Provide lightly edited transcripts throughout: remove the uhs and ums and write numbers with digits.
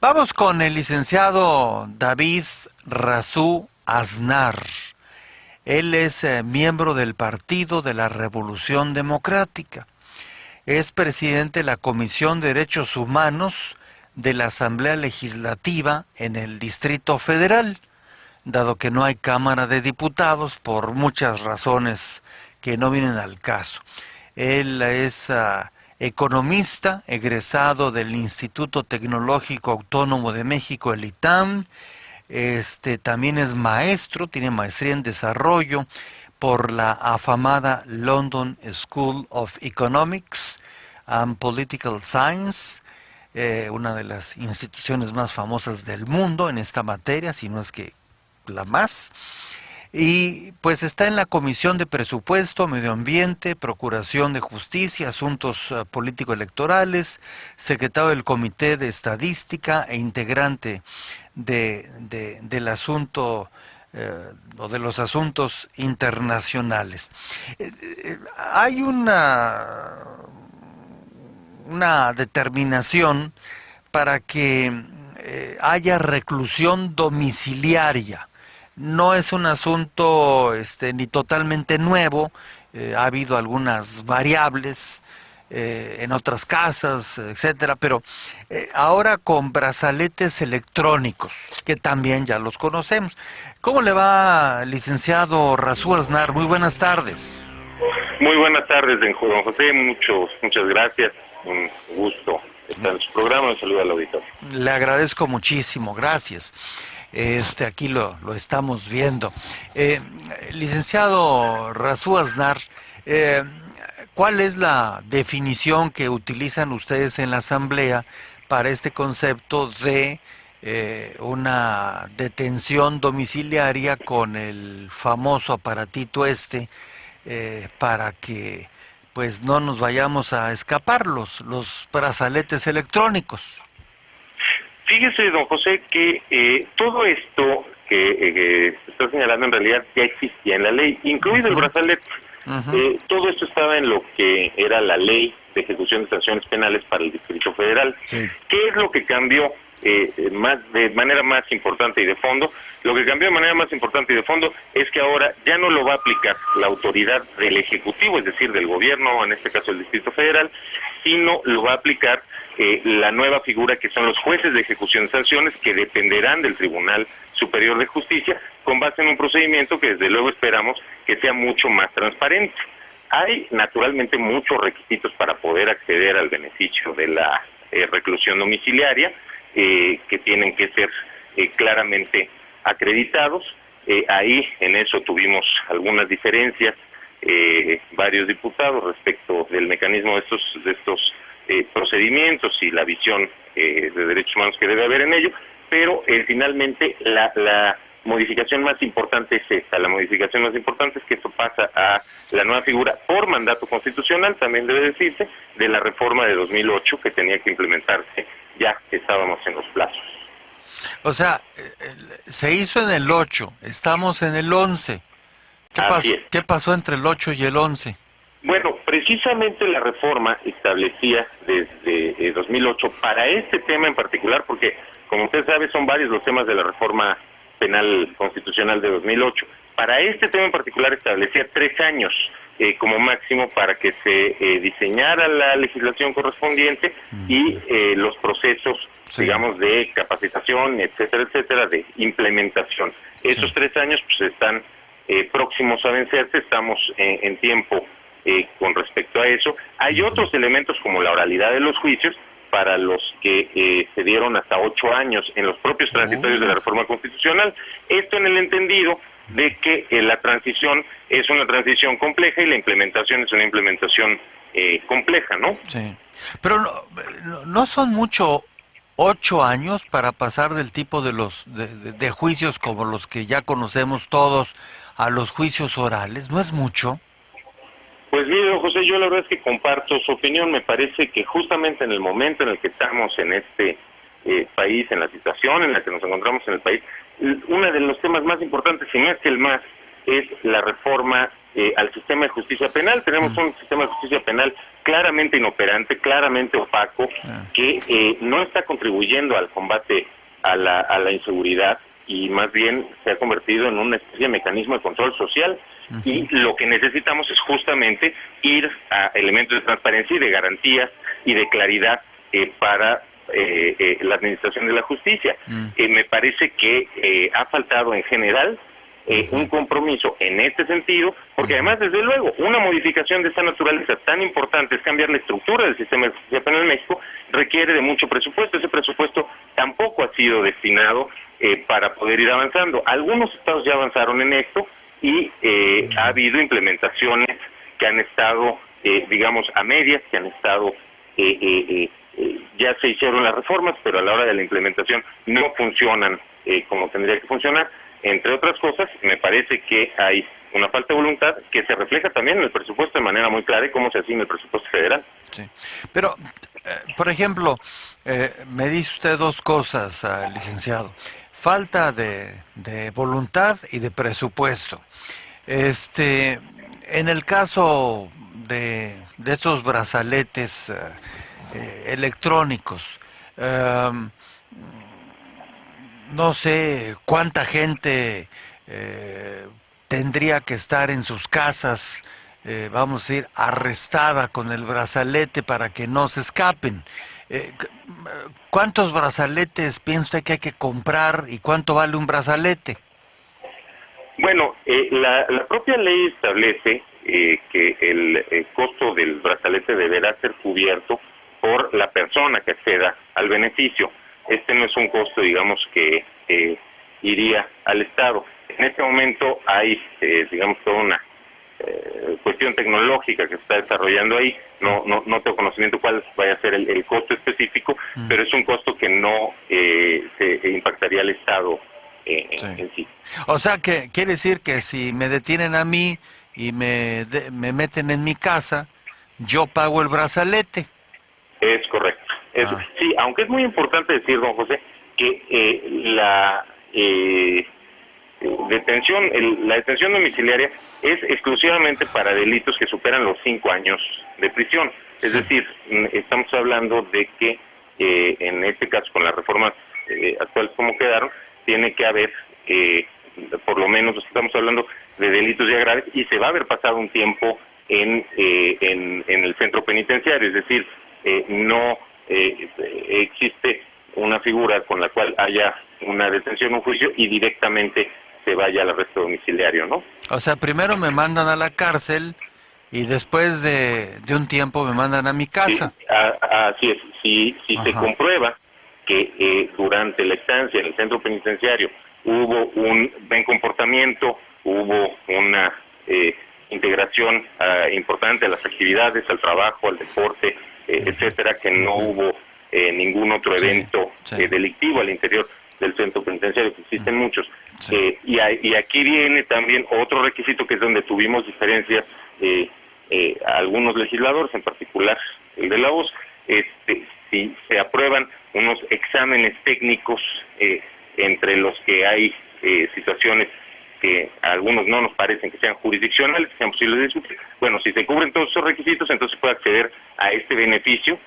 Vamos con el licenciado David Razú Aznar. Él es miembro del Partido de la Revolución Democrática. Es presidente de la Comisión de Derechos Humanos de la Asamblea Legislativa en el Distrito Federal, dado que no hay Cámara de Diputados por muchas razones que no vienen al caso. Él es economista, egresado del Instituto Tecnológico Autónomo de México, el ITAM. También es maestro, tiene maestría en desarrollo por la afamada London School of Economics and Political Science, una de las instituciones más famosas del mundo en esta materia, si no es que la más. Y pues está en la Comisión de Presupuesto, Medio Ambiente, Procuración de Justicia, Asuntos Político-Electorales, secretario del Comité de Estadística e integrante del asunto o de los asuntos internacionales. Hay una determinación para que haya reclusión domiciliaria. No es un asunto ni totalmente nuevo, ha habido algunas variables en otras casas, etcétera, pero ahora con brazaletes electrónicos, que también ya los conocemos. ¿Cómo le va, licenciado Razú Aznar? Muy buenas tardes. Muy buenas tardes, don José, muchas gracias, un gusto estar en su programa, un saludo al auditorio. Le agradezco muchísimo, gracias. Aquí lo estamos viendo. Licenciado Razú Aznar, ¿cuál es la definición que utilizan ustedes en la Asamblea para este concepto de una detención domiciliaria con el famoso aparatito para que pues no nos vayamos a escapar los brazaletes electrónicos? Fíjese, don José, que todo esto que se está señalando en realidad ya existía en la ley, incluido el brazalete. Todo esto estaba en lo que era la ley de ejecución de sanciones penales para el Distrito Federal. Sí. ¿Qué es lo que cambió de manera más importante y de fondo? Lo que cambió de manera más importante y de fondo es que ahora ya no lo va a aplicar la autoridad del Ejecutivo, es decir, del gobierno, en este caso el Distrito Federal, sino lo va a aplicar la nueva figura que son los jueces de ejecución de sanciones, que dependerán del Tribunal Superior de Justicia, con base en un procedimiento que desde luego esperamos que sea mucho más transparente. Hay naturalmente muchos requisitos para poder acceder al beneficio de la reclusión domiciliaria, que tienen que ser claramente acreditados. Ahí en eso tuvimos algunas diferencias, varios diputados, respecto del mecanismo de estos procedimientos y la visión de derechos humanos que debe haber en ello, pero finalmente la modificación más importante es esta. La modificación más importante es que esto pasa a la nueva figura por mandato constitucional, también debe decirse, de la reforma de 2008 que tenía que implementarse ya que estábamos en los plazos. O sea, se hizo en el 8, estamos en el 11. ¿Qué pasó entre el 8 y el 11? Bueno, precisamente la reforma establecía desde 2008 para este tema en particular, porque como usted sabe son varios los temas de la reforma penal constitucional de 2008. Para este tema en particular establecía 3 años como máximo para que se diseñara la legislación correspondiente y los procesos, digamos, de capacitación, etcétera, de implementación. Esos 3 años pues están próximos a vencerse, estamos en tiempo con respecto a eso. Hay otros elementos como la oralidad de los juicios, para los que se dieron hasta 8 años en los propios transitorios de la reforma constitucional. Esto en el entendido de que la transición es una transición compleja y la implementación es una implementación compleja, ¿no? Sí. Pero no son mucho 8 años para pasar del tipo de juicios como los que ya conocemos todos a los juicios orales. ¿No es mucho? Pues mire, don José, yo la verdad es que comparto su opinión. Me parece que justamente en el momento en el que estamos en este país, en la situación en la que nos encontramos en el país, uno de los temas más importantes, si no es que el más, es la reforma al sistema de justicia penal. Tenemos un sistema de justicia penal claramente inoperante, claramente opaco, que no está contribuyendo al combate a la inseguridad, y más bien se ha convertido en una especie de mecanismo de control social. Y lo que necesitamos es justamente ir a elementos de transparencia y de garantías y de claridad para la administración de la justicia. Me parece que ha faltado en general un compromiso en este sentido, porque además, desde luego, una modificación de esta naturaleza tan importante, es cambiar la estructura del sistema de justicia penal en México, requiere de mucho presupuesto. Ese presupuesto tampoco ha sido destinado para poder ir avanzando. Algunos estados ya avanzaron en esto, y ha habido implementaciones que han estado, digamos, a medias, que han estado, ya se hicieron las reformas, pero a la hora de la implementación no funcionan como tendría que funcionar. Entre otras cosas, me parece que hay una falta de voluntad que se refleja también en el presupuesto de manera muy clara, y cómo se asigna el presupuesto federal. Sí. Pero, por ejemplo, me dice usted dos cosas, licenciado. Falta de voluntad y de presupuesto. En el caso de estos brazaletes electrónicos, no sé cuánta gente tendría que estar en sus casas, vamos a decir, arrestada con el brazalete para que no se escapen. ¿Cuántos brazaletes piensa usted que hay que comprar y cuánto vale un brazalete? Bueno, la propia ley establece que el costo del brazalete deberá ser cubierto por la persona que acceda al beneficio. Este no es un costo, digamos, que iría al Estado. En este momento hay, digamos, toda una cuestión tecnológica que se está desarrollando ahí. No tengo conocimiento cuál vaya a ser el costo específico, pero es un costo que no se impactaría al Estado en sí. O sea, que quiere decir que si me detienen a mí y me meten en mi casa, yo pago el brazalete. Es correcto. Sí, aunque es muy importante decir, don José, que la detención domiciliaria es exclusivamente para delitos que superan los 5 años de prisión. Es decir, estamos hablando de que en este caso, con las reformas actuales como quedaron, tiene que haber, por lo menos estamos hablando de delitos ya graves, y se va a haber pasado un tiempo en el centro penitenciario. Es decir, no existe una figura con la cual haya una detención, un juicio, y directamente se vaya al arresto domiciliario, ¿no? O sea, primero me mandan a la cárcel y después de un tiempo me mandan a mi casa. Sí, así es. Si se comprueba que durante la estancia en el centro penitenciario hubo un buen comportamiento, hubo una integración importante a las actividades, al trabajo, al deporte, etcétera, que no hubo ningún otro evento delictivo al interior del centro penitenciario, que existen muchos. Y aquí viene también otro requisito, que es donde tuvimos diferencias algunos legisladores, en particular el de la voz. Si se aprueban unos exámenes técnicos entre los que hay situaciones que a algunos no nos parecen que sean jurisdiccionales, que sean posibles de discutir. Bueno, si se cubren todos esos requisitos, entonces puede acceder a este beneficio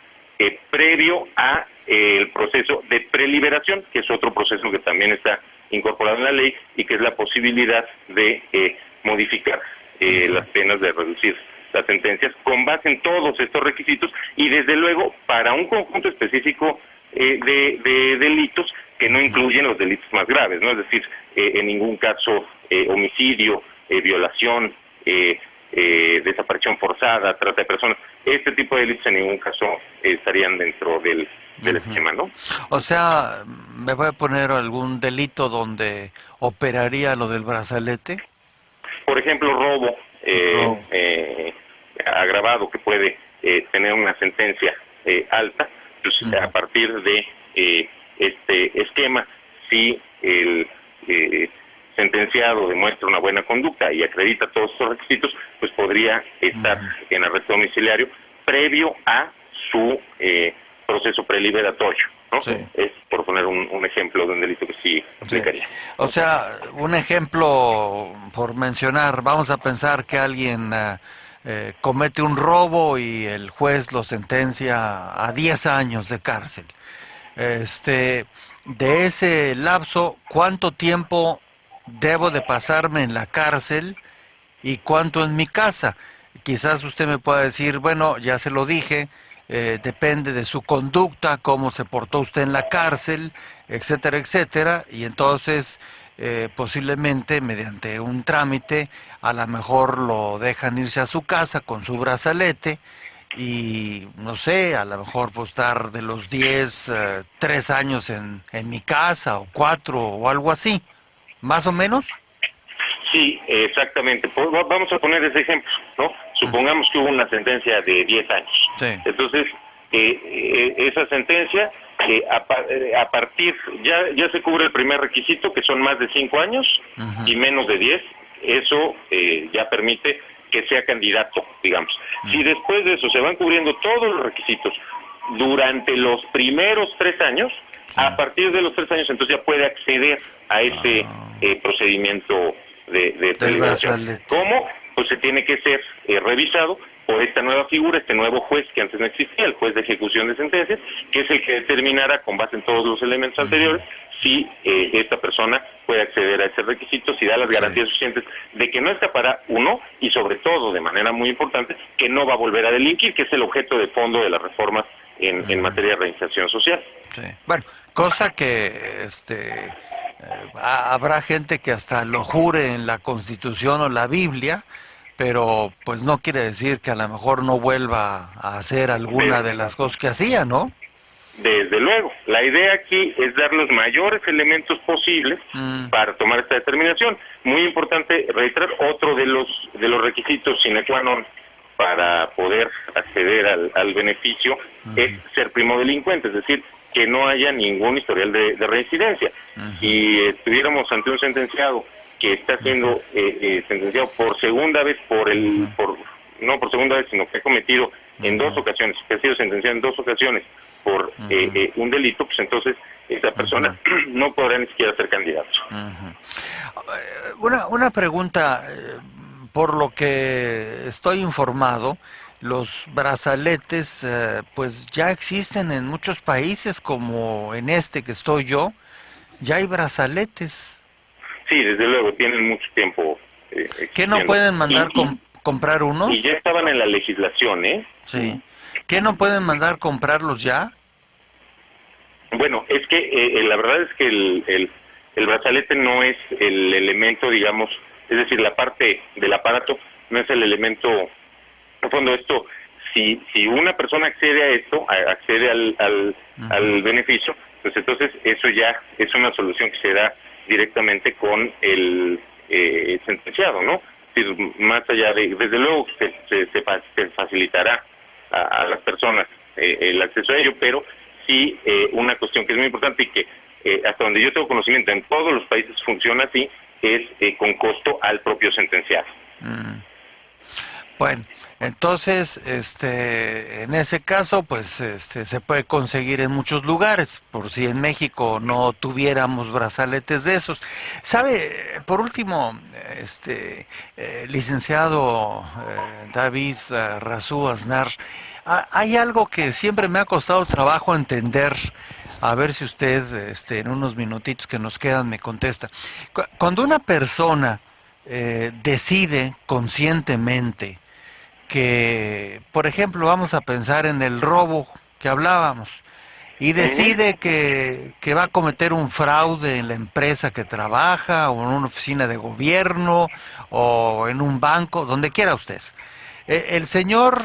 previo a el proceso de preliberación, que es otro proceso que también está incorporado en la ley, y que es la posibilidad de modificar las penas, de reducir las sentencias con base en todos estos requisitos, y desde luego para un conjunto específico de delitos que no incluyen los delitos más graves, ¿no? Es decir, en ningún caso homicidio, violación, desaparición forzada, trata de personas. Este tipo de delitos en ningún caso estarían dentro del esquema, ¿no? O sea, ¿me voy a poner algún delito donde operaría lo del brazalete? Por ejemplo, robo agravado, que puede tener una sentencia alta. Pues, a partir de este esquema, si el sentenciado demuestra una buena conducta y acredita todos estos requisitos, pues podría estar en arresto domiciliario previo a su proceso preliberatorio. ¿no? Sí. Es por poner un ejemplo de un delito que sí aplicaría. Sí. O sea, un ejemplo por mencionar, vamos a pensar que alguien comete un robo y el juez lo sentencia a 10 años de cárcel. Este, de ese lapso, ¿cuánto tiempo debo de pasarme en la cárcel y cuánto en mi casa? Quizás usted me pueda decir, bueno, ya se lo dije, depende de su conducta, cómo se portó usted en la cárcel, etcétera, etcétera, y entonces posiblemente mediante un trámite a lo mejor lo dejan irse a su casa con su brazalete y no sé, a lo mejor pues estar de los 10 3 años en mi casa o 4 o algo así, más o menos. Sí, exactamente. Pues, vamos a poner ese ejemplo, ¿no? Supongamos que hubo una sentencia de 10 años. Sí. Entonces, esa sentencia, a partir, ya se cubre el primer requisito, que son más de 5 años y menos de 10. Eso ya permite que sea candidato, digamos. Si después de eso se van cubriendo todos los requisitos durante los primeros 3 años, a partir de los 3 años entonces ya puede acceder a ese procedimiento de Del deliberación. brazalete. ¿Cómo? Pues se tiene que ser revisado por esta nueva figura, este nuevo juez que antes no existía, el juez de ejecución de sentencias, que es el que determinará, con base en todos los elementos anteriores, si esta persona puede acceder a ese requisito, si da las garantías suficientes de que no escapará, uno, y sobre todo, de manera muy importante, que no va a volver a delinquir, que es el objeto de fondo de las reformas en materia de reinserción social. Sí. Bueno, cosa que habrá gente que hasta lo jure en la Constitución o la Biblia, pero pues no quiere decir que a lo mejor no vuelva a hacer alguna de las cosas que hacía, ¿no? Desde luego, la idea aquí es dar los mayores elementos posibles para tomar esta determinación. Muy importante reiterar, otro de los requisitos sine qua non para poder acceder al beneficio es ser primo delincuente, es decir, que no haya ningún historial de reincidencia. Si estuviéramos ante un sentenciado que está siendo sentenciado por segunda vez no por segunda vez, sino que ha cometido en 2 ocasiones, que ha sido sentenciado en 2 ocasiones por un delito, pues entonces esa persona no podrá ni siquiera ser candidato. Una pregunta, por lo que estoy informado, los brazaletes pues ya existen en muchos países, como en este que estoy yo, ya hay brazaletes. Sí, desde luego, tienen mucho tiempo ¿Qué no existiendo. pueden mandar comprar unos? Y ya estaban en la legislación, ¿eh? Sí. ¿Qué no pueden mandar comprarlos ya? Bueno, es que la verdad es que el brazalete no es el elemento, digamos, es decir, la parte del aparato no es el elemento, en fondo esto, si una persona accede a esto, accede al beneficio, pues entonces eso ya es una solución que se da directamente con el sentenciado, ¿no? Es decir, más allá de, desde luego se facilitará a las personas el acceso a ello, pero sí una cuestión que es muy importante y que hasta donde yo tengo conocimiento en todos los países funciona así, es con costo al propio sentenciado. Bueno, entonces, en ese caso, pues, se puede conseguir en muchos lugares, por si en México no tuviéramos brazaletes de esos. ¿Sabe? Por último, licenciado David Razú Aznar, hay algo que siempre me ha costado trabajo entender. A ver si usted, en unos minutitos que nos quedan, me contesta. Cuando una persona decide conscientemente que, por ejemplo, vamos a pensar en el robo que hablábamos, y decide que va a cometer un fraude en la empresa que trabaja, o en una oficina de gobierno, o en un banco, donde quiera usted. El señor,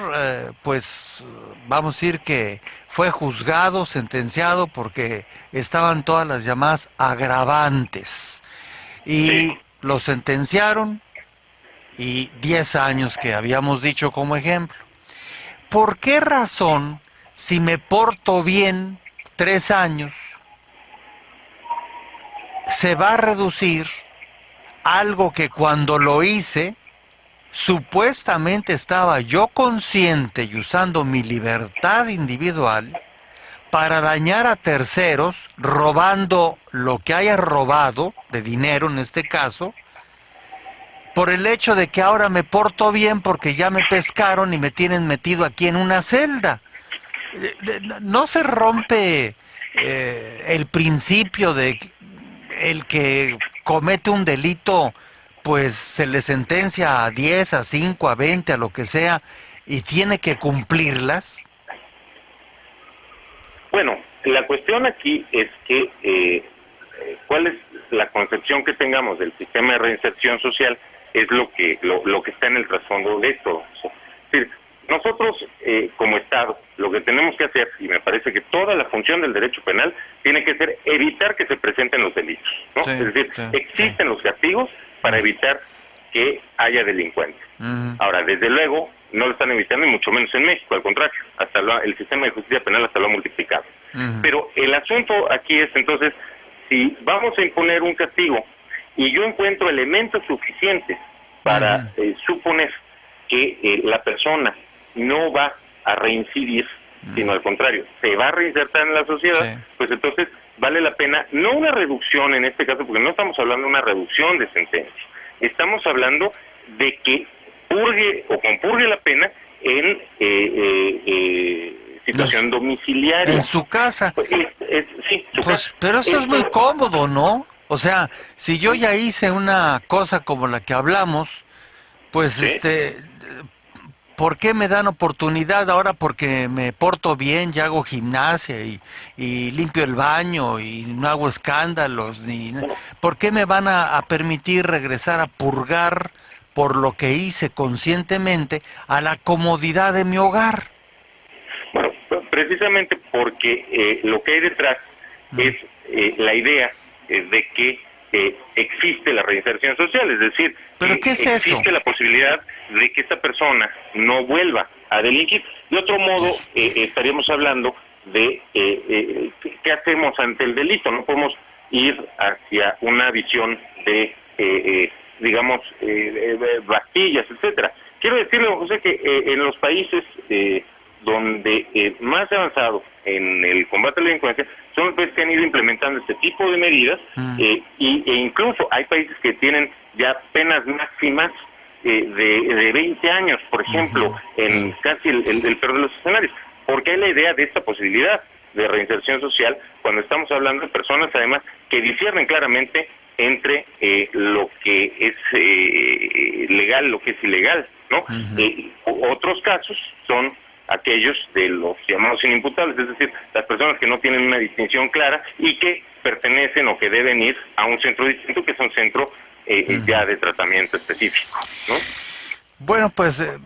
pues, vamos a decir que fue juzgado, sentenciado, porque estaban todas las llamadas agravantes. Y lo sentenciaron, y 10 años que habíamos dicho como ejemplo. ¿Por qué razón, si me porto bien 3 años, se va a reducir algo que cuando lo hice, supuestamente estaba yo consciente y usando mi libertad individual? para dañar a terceros, robando lo que haya robado, de dinero en este caso, por el hecho de que ahora me porto bien porque ya me pescaron y me tienen metido aquí en una celda. No se rompe el principio de el que comete un delito, pues se le sentencia a 10, a 5, a 20, a lo que sea, y tiene que cumplirlas. Bueno, la cuestión aquí es que cuál es la concepción que tengamos del sistema de reinserción social es lo que está en el trasfondo de esto. Es decir, nosotros como Estado lo que tenemos que hacer, y me parece que toda la función del derecho penal tiene que ser evitar que se presenten los delitos, ¿no? Sí, es decir, sí, existen los castigos para evitar que haya delincuentes. Ahora, desde luego, no lo están evitando y mucho menos en México, al contrario, el sistema de justicia penal hasta lo ha multiplicado. Pero el asunto aquí es entonces, si vamos a imponer un castigo y yo encuentro elementos suficientes para suponer que la persona no va a reincidir, sino al contrario, se va a reinsertar en la sociedad, pues entonces vale la pena, no una reducción en este caso, porque no estamos hablando de una reducción de sentencia, estamos hablando de que purgue o compurgue la pena en situación domiciliaria. En su casa. Pues, sí, su casa. Pero eso es muy cómodo, ¿no? O sea, si yo ya hice una cosa como la que hablamos, pues ¿sí? ¿Por qué me dan oportunidad ahora? Porque me porto bien, ya hago gimnasia y limpio el baño y no hago escándalos. ¿Por qué me van a permitir regresar a purgar por lo que hice conscientemente a la comodidad de mi hogar? Bueno, precisamente porque lo que hay detrás es la idea de que existe la reinserción social, es decir, ¿pero qué es eso? Existe la posibilidad de que esta persona no vuelva a delinquir. De otro modo, estaríamos hablando de qué hacemos ante el delito. No podemos ir hacia una visión de, digamos, bastillas, etcétera. Quiero decirle, José, que en los países donde más se ha avanzado en el combate a la delincuencia son los países que han ido implementando este tipo de medidas e incluso hay países que tienen ya penas máximas de 20 años, por ejemplo, en casi el peor de los escenarios, porque hay la idea de esta posibilidad de reinserción social cuando estamos hablando de personas además que disciernen claramente entre lo que es legal, lo que es ilegal, ¿no? Otros casos son aquellos de los llamados inimputables, es decir, las personas que no tienen una distinción clara y que pertenecen o que deben ir a un centro distinto, que es un centro ya de tratamiento específico, ¿no? Bueno, pues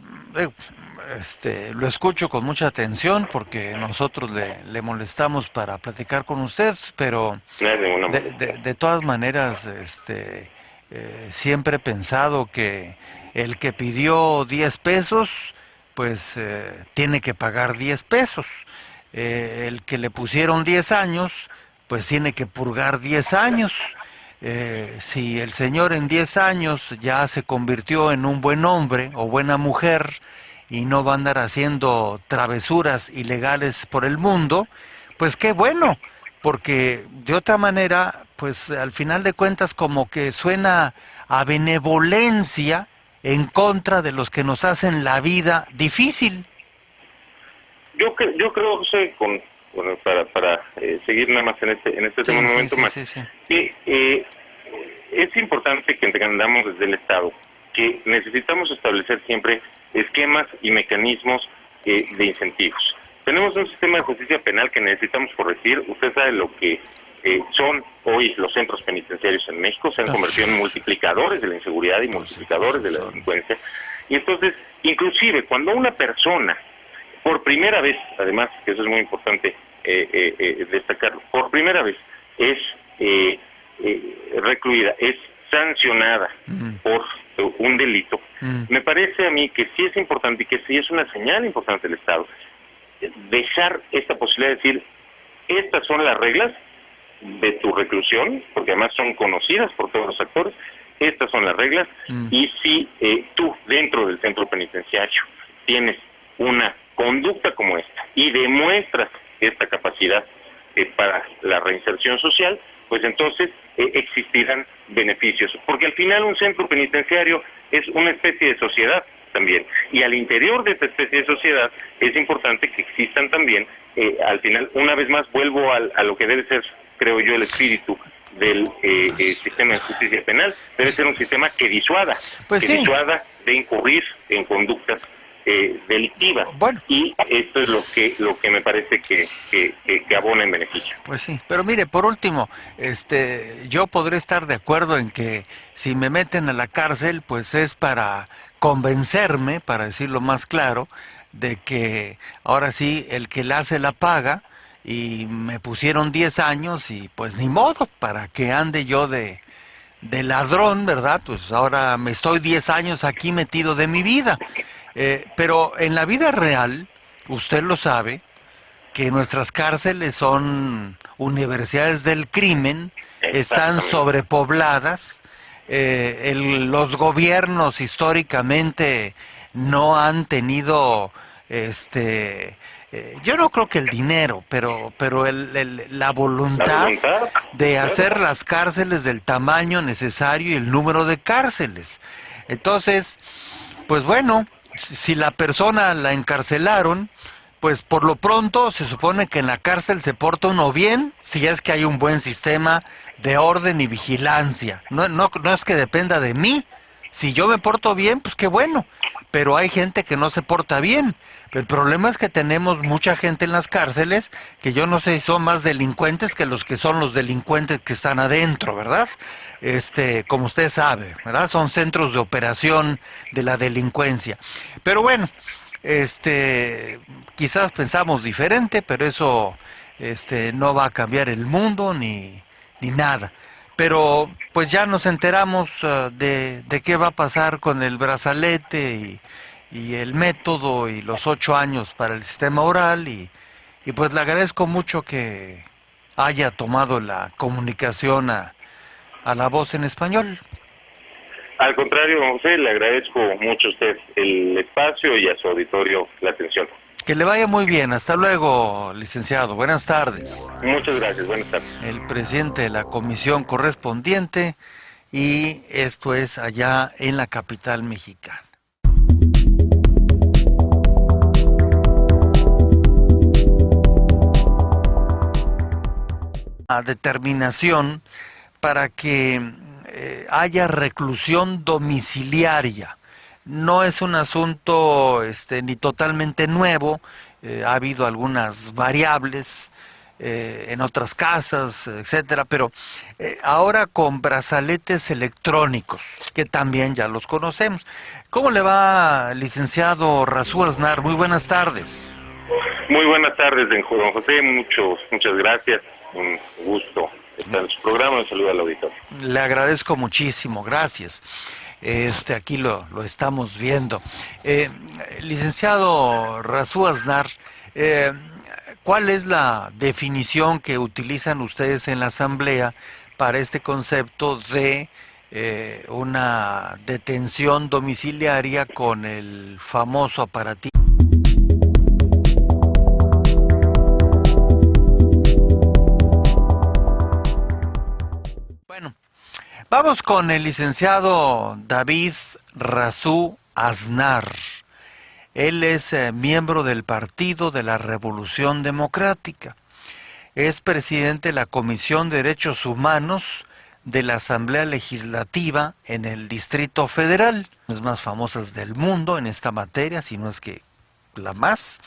lo escucho con mucha atención porque nosotros le molestamos para platicar con usted, pero de todas maneras siempre he pensado que el que pidió 10 pesos pues tiene que pagar 10 pesos. El que le pusieron 10 años, pues tiene que purgar 10 años. Si el señor en 10 años ya se convirtió en un buen hombre o buena mujer y no va a andar haciendo travesuras ilegales por el mundo, pues qué bueno, porque de otra manera, pues al final de cuentas como que suena a benevolencia en contra de los que nos hacen la vida difícil. Yo creo, José, para seguir nada más en este tema un momento más, que es importante que entendamos desde el Estado que necesitamos establecer siempre esquemas y mecanismos de incentivos. Tenemos un sistema de justicia penal que necesitamos corregir. Usted sabe lo que son hoy los centros penitenciarios en México, se han convertido en multiplicadores de la inseguridad y multiplicadores de la delincuencia. Y entonces, inclusive, cuando una persona, por primera vez, además, que eso es muy importante destacarlo, por primera vez es recluida, es sancionada por un delito, me parece a mí que sí es importante y que sí es una señal importante del Estado, dejar esta posibilidad de decir, estas son las reglas de tu reclusión, porque además son conocidas por todos los actores, estas son las reglas, y si tú dentro del centro penitenciario tienes una conducta como esta y demuestras esta capacidad para la reinserción social, pues entonces existirán beneficios, porque al final un centro penitenciario es una especie de sociedad también, y al interior de esta especie de sociedad es importante que existan también, al final, una vez más vuelvo a lo que debe ser, creo yo, el espíritu del sistema de justicia penal, debe ser un sistema que disuada, pues que sí, disuada de incurrir en conductas delictivas. Bueno, y esto es lo que me parece que abona en beneficio. pues sí, pero mire, por último, yo podré estar de acuerdo en que si me meten a la cárcel, pues es para convencerme, para decirlo más claro, de que ahora sí el que la hace la paga, y me pusieron 10 años y pues ni modo, para que ande yo de ladrón, ¿verdad? Pues ahora me estoy 10 años aquí metido de mi vida. Pero en la vida real, usted lo sabe, que nuestras cárceles son universidades del crimen, están sobrepobladas, los gobiernos históricamente no han tenido, yo no creo que el dinero, pero la voluntad de hacer las cárceles del tamaño necesario y el número de cárceles. Entonces, pues bueno, si la persona la encarcelaron, pues por lo pronto se supone que en la cárcel se porta uno bien, si es que hay un buen sistema de orden y vigilancia. No es que dependa de mí. Si yo me porto bien, pues qué bueno. Pero hay gente que no se porta bien. El problema es que tenemos mucha gente en las cárceles que yo no sé si son más delincuentes que los delincuentes que están adentro, ¿verdad? Como usted sabe, ¿verdad? Son centros de operación de la delincuencia. Pero bueno, quizás pensamos diferente, pero eso no va a cambiar el mundo ni nada. Pero pues ya nos enteramos de qué va a pasar con el brazalete y el método y los 8 años para el sistema oral y pues le agradezco mucho que haya tomado la comunicación a La Voz en Español. Al contrario, José, le agradezco mucho a usted el espacio y a su auditorio la atención. Que le vaya muy bien. Hasta luego, licenciado. Buenas tardes. Muchas gracias. Buenas tardes. El presidente de la comisión correspondiente, y esto es allá en la capital mexicana. A determinación para que haya reclusión domiciliaria. No es un asunto ni totalmente nuevo, ha habido algunas variables en otras casas, etcétera, pero ahora con brazaletes electrónicos, que también ya los conocemos. ¿Cómo le va, licenciado Razú Aznar? Muy buenas tardes. Muy buenas tardes, don José, muchas gracias, un gusto estar en su programa, un saludo al auditorio. Le agradezco muchísimo, gracias. Aquí lo estamos viendo. Licenciado Razú Aznar, ¿cuál es la definición que utilizan ustedes en la Asamblea para este concepto de una detención domiciliaria con el famoso aparatito? Bueno, vamos con el licenciado David Razú Aznar. Él es miembro del Partido de la Revolución Democrática. Es presidente de la Comisión de Derechos Humanos de la Asamblea Legislativa en el Distrito Federal, las más famosas del mundo en esta materia, si no es que la más.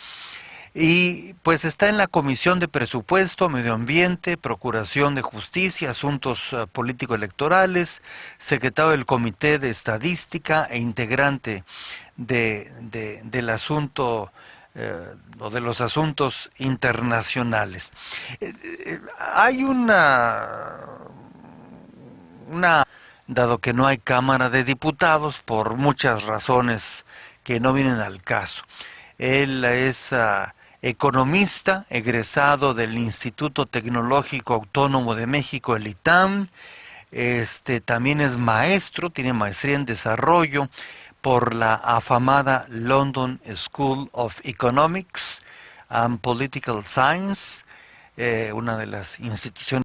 Y pues está en la Comisión de Presupuesto, Medio Ambiente, Procuración de Justicia, Asuntos Político-Electorales, secretario del Comité de Estadística e integrante del asunto o de los asuntos internacionales. Hay dado que no hay Cámara de Diputados por muchas razones que no vienen al caso. Él es economista, egresado del Instituto Tecnológico Autónomo de México, el ITAM. También es maestro, tiene maestría en desarrollo por la afamada London School of Economics. and Political Science, una de las instituciones